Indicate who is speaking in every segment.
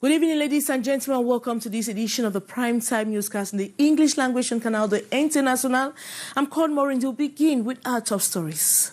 Speaker 1: Good evening, ladies and gentlemen. Welcome to this edition of the Primetime Newscast in the English language on Canal International. I'm called Maureen. We'll begin with our top stories.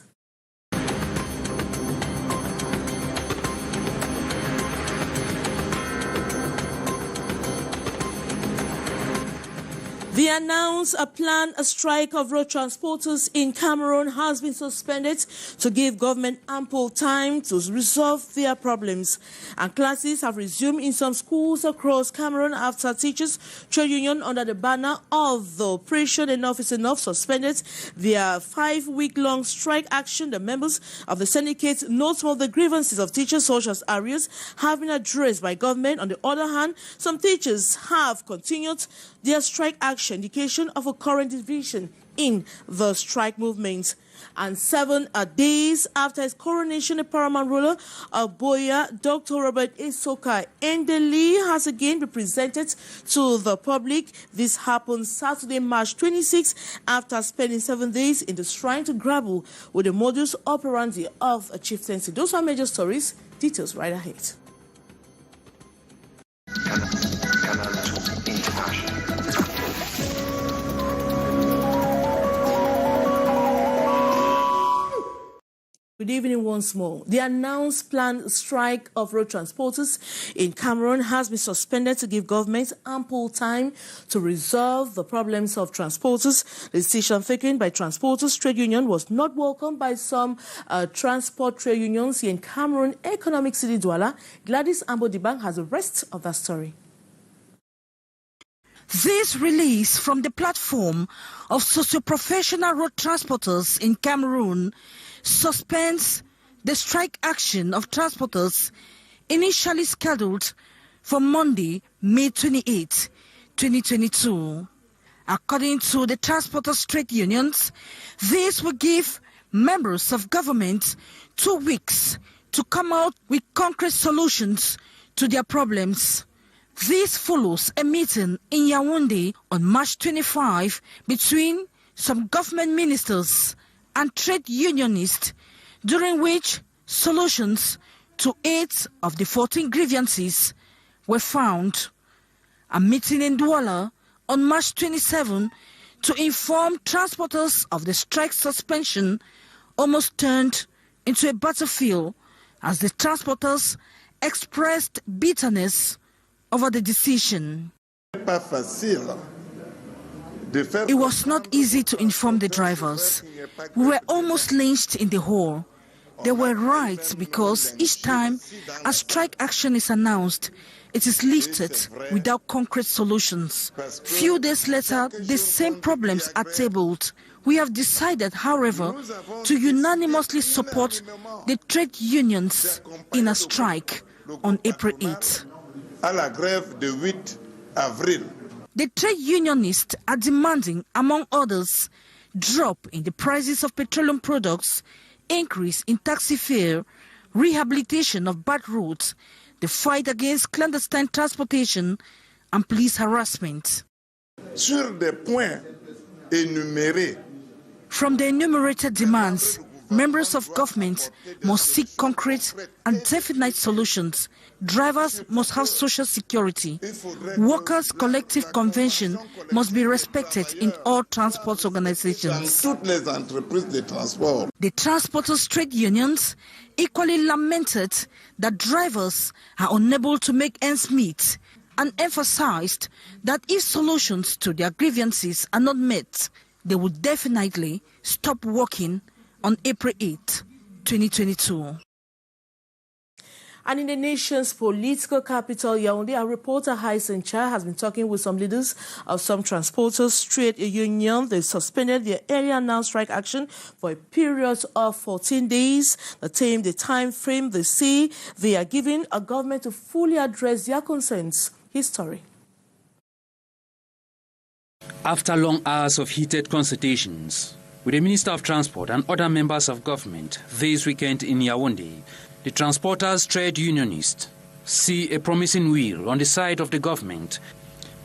Speaker 1: The announced a strike of road transporters in Cameroon has been suspended to give government ample time to resolve their problems. And classes have resumed in some schools across Cameroon after teachers' trade union under the banner of the Operation Enough is Enough suspended their 5-week-long strike action. The members of the syndicate note some of the grievances of teachers, such as arrears, have been addressed by government. On the other hand, some teachers have continued their strike action, indication of a current division in the strike movement. And 7 days after his coronation, the paramount ruler of Boya, Dr. Robert Isoka Endeli, has again been presented to the public. This happened Saturday, March 26, after spending 7 days in the shrine to grapple with the modus operandi of a chieftaincy. Those are major stories. Details right ahead. Good evening once more. The announced planned strike of road transporters in Cameroon has been suspended to give government ample time to resolve the problems of transporters. The decision taken by Transporters Trade Union was not welcomed by some transport trade unions here in Cameroon. Economic City Douala, Gladys Ambodibang has the rest of that story.
Speaker 2: This release from the platform of socio-professional road transporters in Cameroon suspends the strike action of transporters initially scheduled for Monday, May 28, 2022. According to the transporters trade unions, this will give members of government 2 weeks to come out with concrete solutions to their problems. This follows a meeting in Yaoundé on March 25 between some government ministers and trade unionists, during which solutions to 8 of the 14 grievances were found. A meeting in Douala on March 27 to inform transporters of the strike suspension almost turned into a battlefield as the transporters expressed bitterness over the decision. It was not easy to inform the drivers. We were almost lynched in the hall. They were right because each time a strike action is announced, it is lifted without concrete solutions. Few days later, the same problems are tabled. We have decided, however, to unanimously support the trade unions in a strike on April 8. The trade unionists are demanding, among others, drop in the prices of petroleum products, increase in taxi fare, rehabilitation of bad roads, the fight against clandestine transportation, and police harassment. From the enumerated demands, members of government must seek concrete and definite solutions. Drivers must have social security. Workers' collective convention must be respected in all transport organizations. The transporters' trade unions equally lamented that drivers are unable to make ends meet and emphasized that if solutions to their grievances are not met, they will definitely stop working on April 8, 2022.
Speaker 1: And in the nation's political capital, Yaoundé, our reporter Hyson Cha has been talking with some leaders of some transporters trade union. They suspended their earlier announced strike action for a period of 14 days. The time frame they say they are giving a government to fully address their concerns. His story.
Speaker 3: After long hours of heated consultations with the Minister of Transport and other members of government this weekend in Yaoundé, the transporters trade unionists see a promising will on the side of the government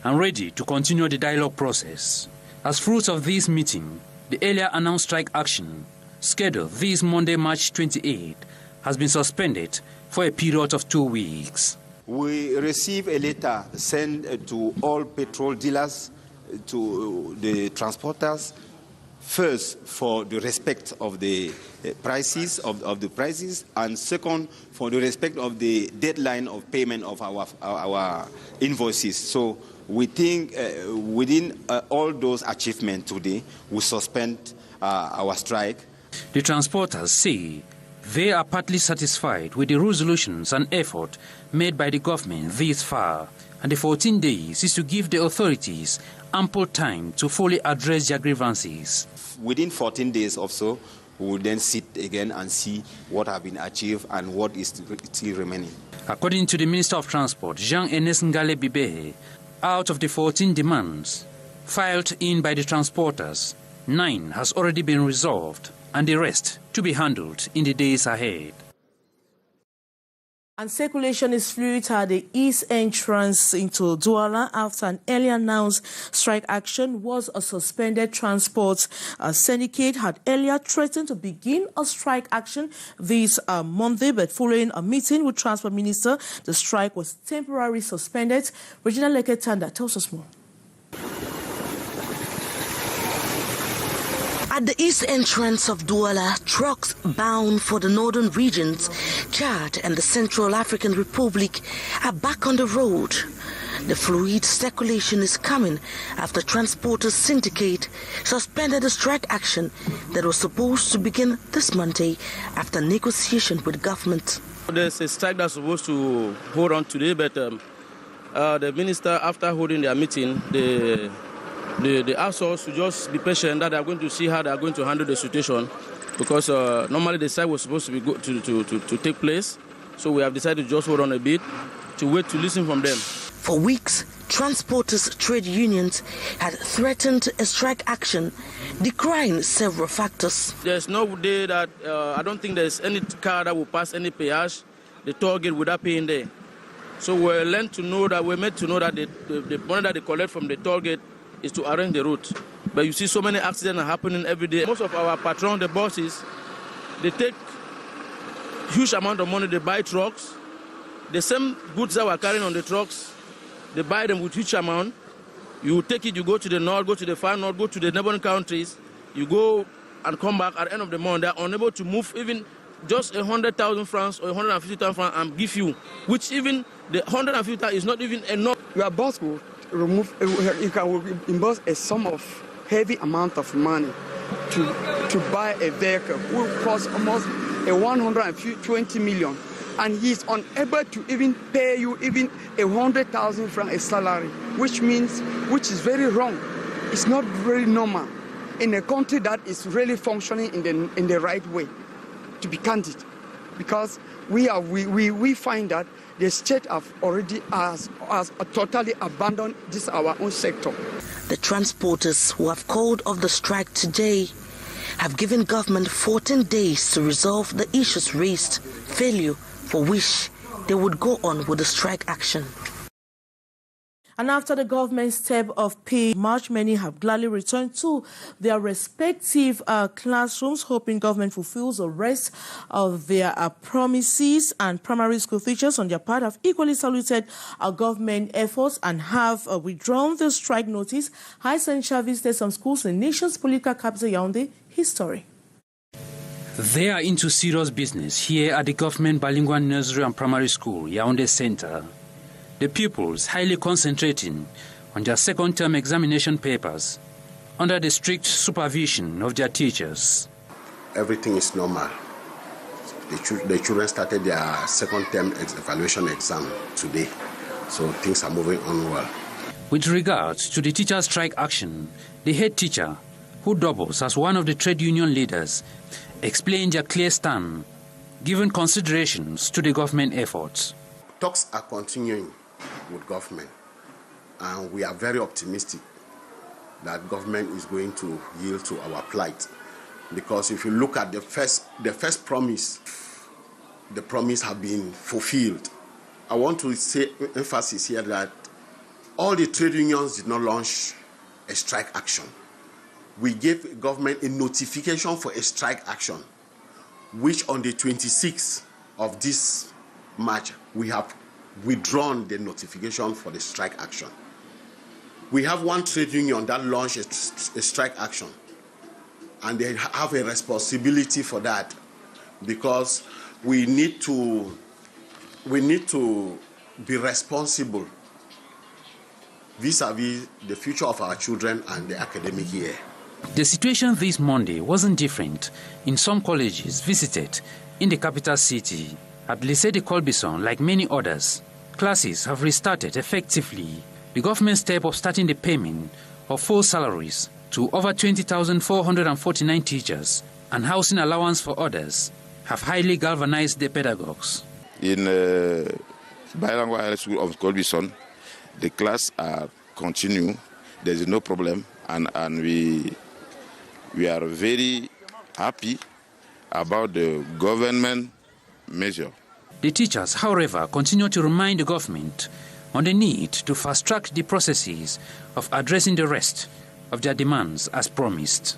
Speaker 3: and ready to continue the dialogue process. As fruits of this meeting, the earlier announced strike action, scheduled this Monday, March 28, has been suspended for a period of 2 weeks.
Speaker 4: We received a letter sent to all petrol dealers, to the transporters, first for the respect of the prices of the prices, and second for the respect of the deadline of payment of our invoices. So we think within all those achievements today, we suspend our strike.
Speaker 3: The transporters say they are partly satisfied with the resolutions and effort made by the government this far, and the 14 days is to give the authorities ample time to fully address their grievances.
Speaker 4: Within 14 days or so, we will then sit again and see what has been achieved and what is still remaining.
Speaker 3: According to the Minister of Transport, Jean-Ernest Ngale Bibehe, out of the 14 demands filed in by the transporters, 9 has already been resolved, and the rest to be handled in the days ahead.
Speaker 1: And circulation is fluid at the east entrance into Douala after an earlier announced strike action was a suspended transport. Syndicate had earlier threatened to begin a strike action this Monday, but following a meeting with Transport Minister, the strike was temporarily suspended. Regina Leketanda tells us more.
Speaker 2: At the east entrance of Douala, trucks bound for the northern regions, Chad and the Central African Republic, are back on the road. The fluid circulation is coming after Transporters Syndicate suspended the strike action that was supposed to begin this Monday after negotiation with government.
Speaker 5: There's a strike that's supposed to hold on today, but the minister, after holding their meeting, they asked us to just be patient, that they are going to see how they are going to handle the situation, because normally the strike was supposed to be to take place. So we have decided to just hold on a bit to wait to listen from them.
Speaker 2: For weeks, transporters' trade unions had threatened a strike action, decrying several factors.
Speaker 5: There's no day that I don't think there's any car that will pass any peage, the toll gate, without paying there. So we're made to know that the money that they collect from the toll gate is to arrange the route. But you see so many accidents are happening every day. Most of our patrons, the bosses, they take huge amount of money, they buy trucks. The same goods that we're carrying on the trucks, they buy them with huge amount. You take it, you go to the north, go to the far north, go to the neighboring countries, you go and come back at the end of the month. They're unable to move even just 100,000 francs or 150,000 francs and give you, which even the 150,000 is not even enough.
Speaker 6: Your boss will remove, you can invest a sum of heavy amount of money to buy a vehicle will cost almost 120 million, and he's unable to even pay you even 100,000 francs a salary, which is very wrong. It's not very normal in a country that is really functioning in the right way, to be candid, because we find that the state have already has totally abandoned this our own sector.
Speaker 2: The transporters who have called off the strike today have given government 14 days to resolve the issues raised, failure for which they would go on with the strike action.
Speaker 1: And after the government's step of pay March, many have gladly returned to their respective classrooms, hoping government fulfills the rest of their promises. And primary school teachers, on their part, have equally saluted our government efforts and have withdrawn the strike notice. High Central visited some schools in the nation's political capital, Yaoundé. His story.
Speaker 3: They are into serious business here at the government bilingual nursery and primary school, Yaoundé Center. The pupils highly concentrating on their second-term examination papers under the strict supervision of their teachers.
Speaker 7: Everything is normal. The children started their second-term evaluation exam today, so things are moving on well.
Speaker 3: With regards to the teacher strike action, the head teacher, who doubles as one of the trade union leaders, explained their clear stand, giving considerations to the government efforts.
Speaker 7: Talks are continuing with government, and we are very optimistic that government is going to yield to our plight, because if you look at the first promise, the promise have been fulfilled. I want to say emphasis here that all the trade unions did not launch a strike action. We gave government a notification for a strike action, which on the 26th of this March we have withdrawn the notification for the strike action. We have one trade union that launched a strike action, and they have a responsibility for that, because we need to be responsible vis-a-vis the future of our children and the academic year.
Speaker 3: The situation this Monday wasn't different in some colleges visited in the capital city. At Lycée de Colbison, like many others, classes have restarted effectively. The government's step of starting the payment of full salaries to over 20,449 teachers and housing allowance for others have highly galvanized the pedagogues.
Speaker 8: In Bilingual High School of Colbison, the class are continue. There is no problem, and we are very happy about the government measure.
Speaker 3: The teachers, however, continue to remind the government on the need to fast-track the processes of addressing the rest of their demands as promised.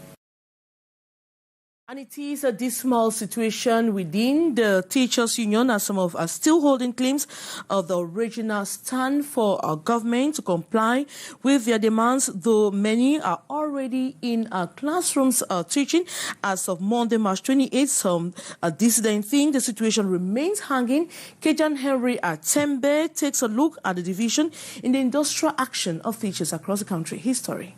Speaker 1: And it is a dismal situation within the teachers' union, as some of us are still holding claims of the original stand for our government to comply with their demands, though many are already in our classrooms teaching. As of Monday, March 28th, some dissident think the situation remains hanging. Kejan Henry Atembe takes a look at the division in the industrial action of teachers across the country. His story.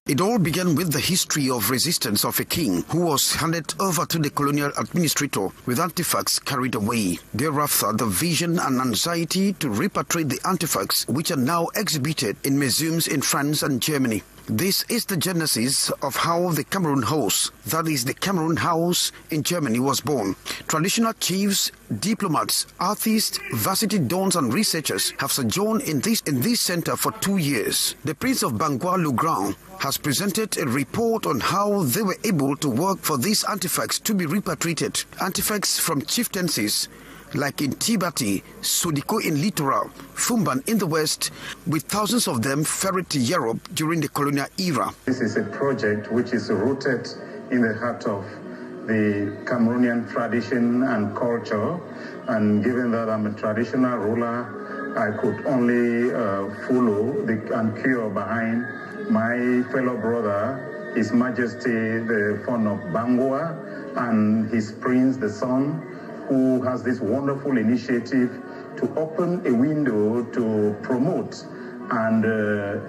Speaker 9: It all began with the history of resistance of a king who was handed over to the colonial administrator with artifacts carried away. Thereafter, the vision and anxiety to repatriate the artifacts, which are now exhibited in museums in France and Germany. This is the genesis of how the Cameroon House, that is the Cameroon House in Germany, was born. Traditional chiefs, diplomats, artists, varsity dons and researchers have sojourned in this center for 2 years. The Prince of Bangua Legrand has presented a report on how they were able to work for these artifacts to be repatriated. Artifacts from chieftaincies like in Tibati, Sudiko in Littoral, Fumban in the west, with thousands of them ferried to Europe during the colonial era.
Speaker 10: This is a project which is rooted in the heart of the Cameroonian tradition and culture, and given that I'm a traditional ruler, I could only follow and cure behind my fellow brother, His Majesty the Fon of Bangua, and his prince, the son, who has this wonderful initiative to open a window to promote and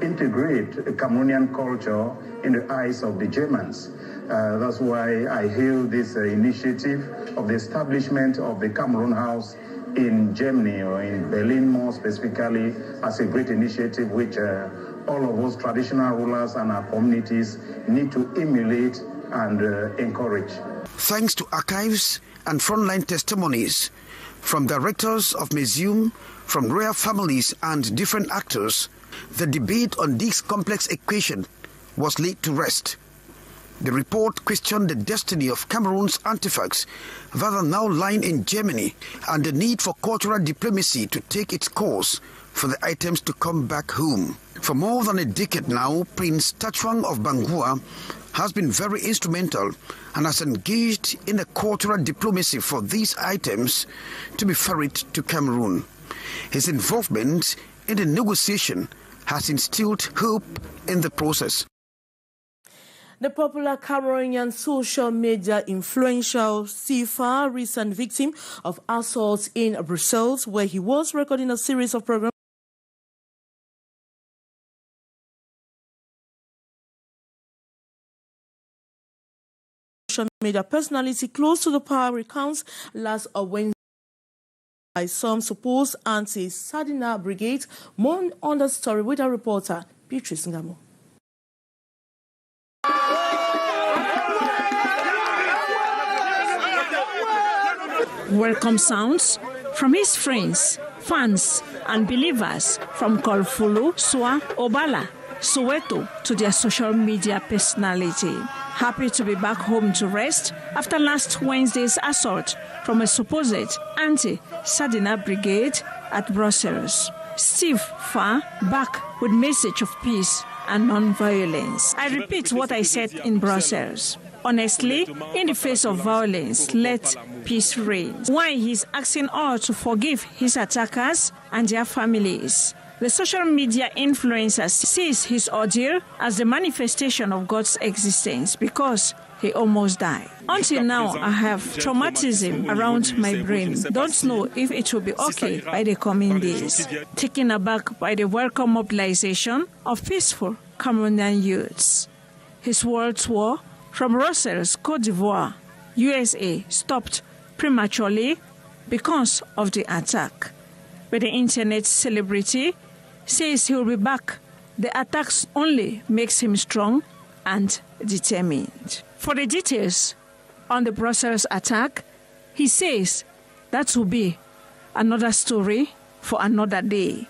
Speaker 10: integrate Cameroonian culture in the eyes of the Germans. That's why I hail this initiative of the establishment of the Cameroon House in Germany, or in Berlin more specifically, as a great initiative which all of us traditional rulers and our communities need to emulate and encourage.
Speaker 9: Thanks to archives and frontline testimonies from directors of museum, from royal families and different actors, the debate on this complex equation was laid to rest. The report questioned the destiny of Cameroon's artifacts that are now lying in Germany and the need for cultural diplomacy to take its course for the items to come back home. For more than a decade now, Prince Tachuang of Bangua has been very instrumental and has engaged in a cultural diplomacy for these items to be ferried to Cameroon. His involvement in the negotiation has instilled hope in the process.
Speaker 1: The popular Cameroonian social media influential Sifa, recent victim of assault in Brussels, where he was recording a series of programs media personality close to the power recounts last Wednesday by some supposed anti-Sadina brigade. More on the story with our reporter Beatrice Ngamo.
Speaker 11: Welcome sounds from his friends, fans and believers from Kolfulu, Swa, Obala, Soweto to their social media personality. Happy to be back home to rest after last Wednesday's assault from a supposed anti-Sadina brigade at Brussels. Steve Fa back with message of peace and non-violence. I repeat what I said in Brussels. Honestly, in the face of violence, let peace reign. Why he's asking all to forgive his attackers and their families. The social media influencer sees his ordeal as the manifestation of God's existence because he almost died. Until now, I have traumatism around my brain. Don't know if it will be okay by the coming days. Taken aback by the welcome mobilization of peaceful Cameroonian youths. His world tour from Brussels, Côte d'Ivoire, USA, stopped prematurely because of the attack. But the internet celebrity says he will be back. The attacks only makes him strong and determined. For the details on the Brussels attack, he says that will be another story for another day.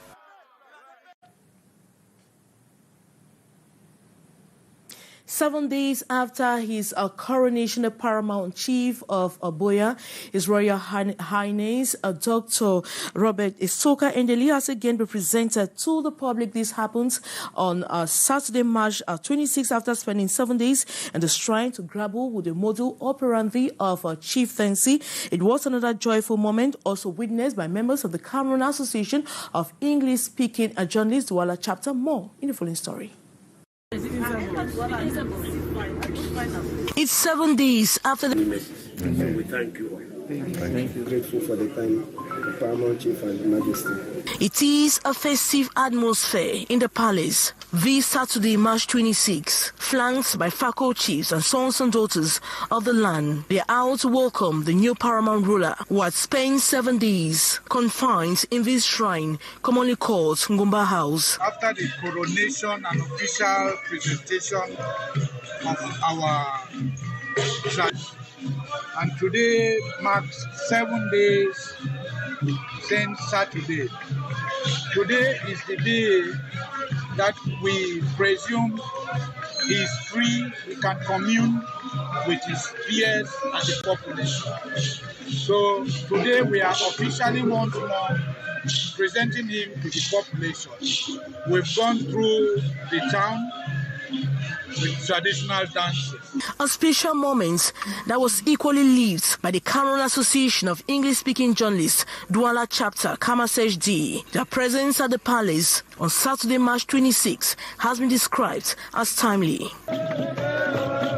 Speaker 1: Seven days after his coronation, the paramount chief of Oboya, His Royal Highness Dr. Robert Isoka Endeli, has again been presented to the public. This happens on Saturday, March 26, after spending 7 days in the shrine to grapple with the model operandi of chieftaincy. It was another joyful moment, also witnessed by members of the Cameroon Association of English-Speaking Journalists, Douala chapter. More in the following story.
Speaker 2: It's 7 days after the...
Speaker 12: We thank you all. Thank you. Grateful for the time, the paramount chief and the majesty.
Speaker 2: It is a festive atmosphere in the palace this Saturday, March 26, flanked by Fako chiefs and sons and daughters of the land. They are out to welcome the new paramount ruler who had spent 7 days confined in this shrine, commonly called Ngumba House.
Speaker 13: After the coronation and official presentation of our shrine, and today marks 7 days since Saturday. Today is the day that we presume he is free, he can commune with his peers and the population. So today we are officially once more presenting him to the population. We've gone through the town with traditional dances.
Speaker 2: A special moment that was equally lived by the Cameroon Association of English-Speaking Journalists, Douala chapter, Kamasej D. Their presence at the palace on Saturday, March 26, has been described as timely.